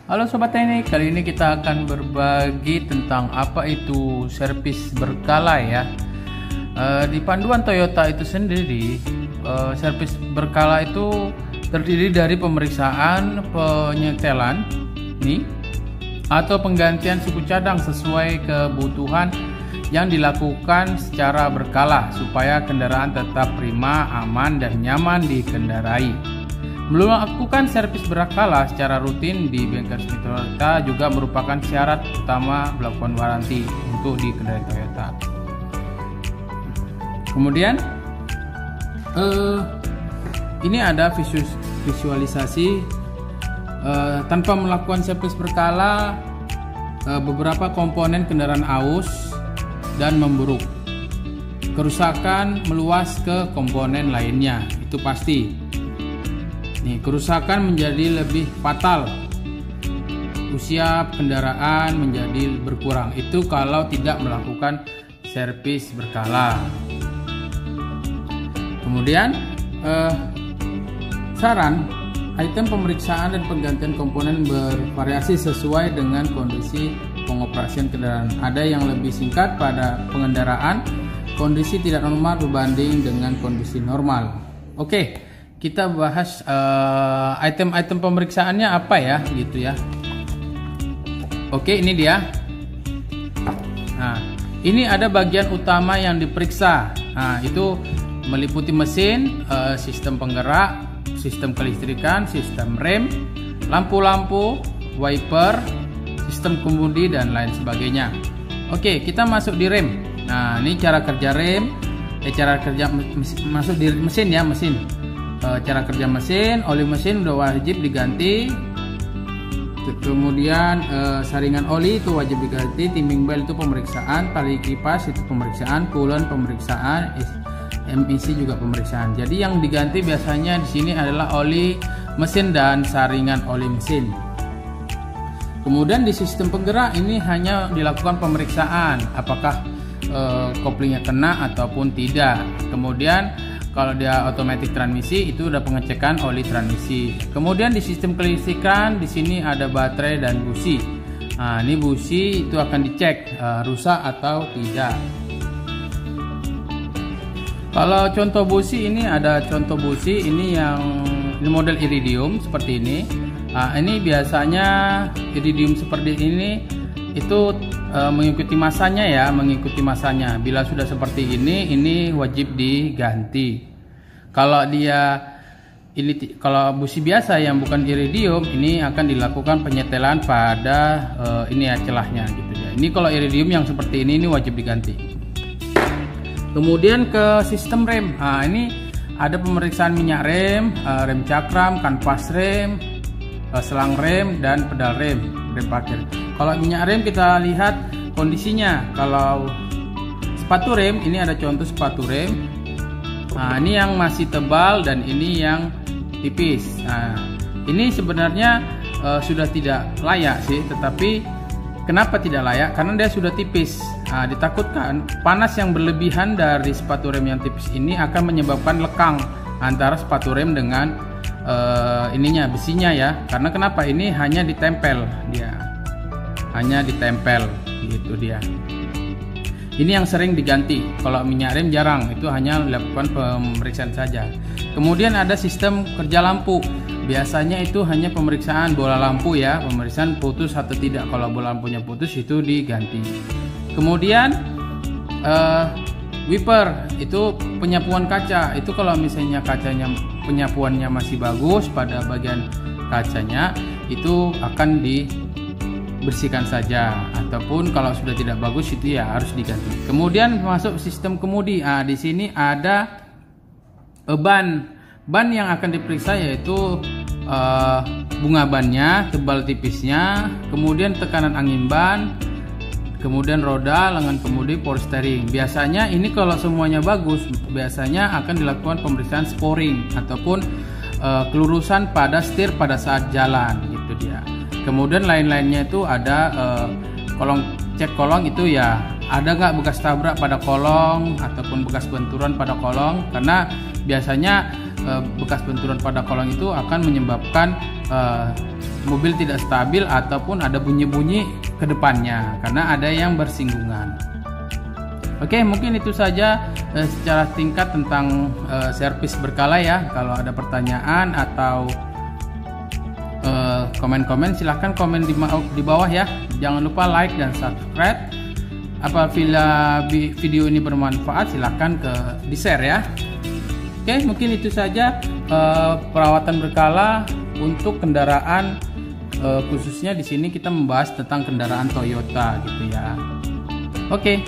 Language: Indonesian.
Halo Sobat Teknik, kali ini kita akan berbagi tentang apa itu servis berkala ya. Di panduan Toyota itu sendiri, servis berkala itu terdiri dari pemeriksaan penyetelan nih atau penggantian suku cadang sesuai kebutuhan yang dilakukan secara berkala supaya kendaraan tetap prima, aman, dan nyaman dikendarai. Melakukan servis berkala secara rutin di bengkel resmi Toyota juga merupakan syarat utama melakukan waranti untuk di kendaraan Toyota. Kemudian ini ada visualisasi tanpa melakukan servis berkala, beberapa komponen kendaraan aus dan memburuk. Kerusakan meluas ke komponen lainnya, itu pasti. Nih, kerusakan menjadi lebih fatal. Usia kendaraan menjadi berkurang. Itu kalau tidak melakukan servis berkala. Kemudian saran, item pemeriksaan dan penggantian komponen bervariasi sesuai dengan kondisi pengoperasian kendaraan. Ada yang lebih singkat pada pengendaraan, kondisi tidak normal berbanding dengan kondisi normal. Oke. Kita bahas item-item pemeriksaannya apa ya gitu ya. Oke, ini dia. Nah, ini ada bagian utama yang diperiksa. Nah, itu meliputi mesin, sistem penggerak, sistem kelistrikan, sistem rem, lampu-lampu, wiper, sistem kemudi, dan lain sebagainya. Oke, kita masuk di rem. Nah, ini cara kerja rem, cara kerja masuk di mesin ya, mesin. Cara kerja mesin, oli mesin udah wajib diganti. Kemudian saringan oli itu wajib diganti, timing belt itu pemeriksaan, tali kipas itu pemeriksaan, coolant pemeriksaan, emisi juga pemeriksaan. Jadi yang diganti biasanya di sini adalah oli mesin dan saringan oli mesin. Kemudian di sistem penggerak ini hanya dilakukan pemeriksaan apakah koplingnya kena ataupun tidak. Kemudian kalau dia otomatis transmisi itu udah pengecekan oli transmisi. Kemudian di sistem kelistrikan di sini ada baterai dan busi. Nah, ini busi itu akan dicek rusak atau tidak. Kalau contoh busi ini ada contoh busi ini yang model iridium seperti ini. Nah, ini biasanya iridium seperti ini itu mengikuti masanya ya, mengikuti masanya. Bila sudah seperti ini wajib diganti. Kalau kalau busi biasa yang bukan iridium, ini akan dilakukan penyetelan pada ini ya celahnya gitu ya. Ini kalau iridium yang seperti ini wajib diganti. Kemudian ke sistem rem. Nah, ini ada pemeriksaan minyak rem, rem cakram, kanvas rem, selang rem, dan pedal rem parkir. Kalau minyak rem kita lihat kondisinya. Kalau sepatu rem, ini ada contoh sepatu rem. Nah, ini yang masih tebal dan ini yang tipis. Nah, ini sebenarnya sudah tidak layak sih, tetapi kenapa tidak layak? Karena dia sudah tipis. Nah, ditakutkan panas yang berlebihan dari sepatu rem yang tipis ini akan menyebabkan lekang antara sepatu rem dengan ininya besinya ya. Karena kenapa? Ini hanya ditempel dia. Hanya ditempel gitu dia. Ini yang sering diganti. Kalau minyak rem jarang, itu hanya dilakukan pemeriksaan saja. Kemudian ada sistem kerja lampu. Biasanya itu hanya pemeriksaan bola lampu ya, pemeriksaan putus atau tidak. Kalau bola lampunya putus itu diganti. Kemudian wiper itu penyapuan kaca. Itu kalau misalnya kacanya penyapuannya masih bagus pada bagian kacanya, itu akan dibersihkan saja, ataupun kalau sudah tidak bagus itu ya harus diganti. Kemudian masuk sistem kemudi. Nah, di sini ada ban yang akan diperiksa yaitu bunga bannya, tebal tipisnya, kemudian tekanan angin ban, kemudian roda, lengan kemudi, power steering. Biasanya ini kalau semuanya bagus, biasanya akan dilakukan pemeriksaan sporing ataupun kelurusan pada setir pada saat jalan gitu dia. Kemudian lain-lainnya itu ada cek kolong itu ya, ada nggak bekas tabrak pada kolong ataupun bekas benturan pada kolong. Karena biasanya bekas benturan pada kolong itu akan menyebabkan mobil tidak stabil ataupun ada bunyi-bunyi ke depannya karena ada yang bersinggungan. Oke, mungkin itu saja secara singkat tentang servis berkala ya. Kalau ada pertanyaan atau komen-komen, silahkan komen di bawah ya. Jangan lupa like dan subscribe. Apabila video ini bermanfaat, silahkan di share ya. Oke, mungkin itu saja perawatan berkala untuk kendaraan, khususnya di sini kita membahas tentang kendaraan Toyota gitu ya. Oke.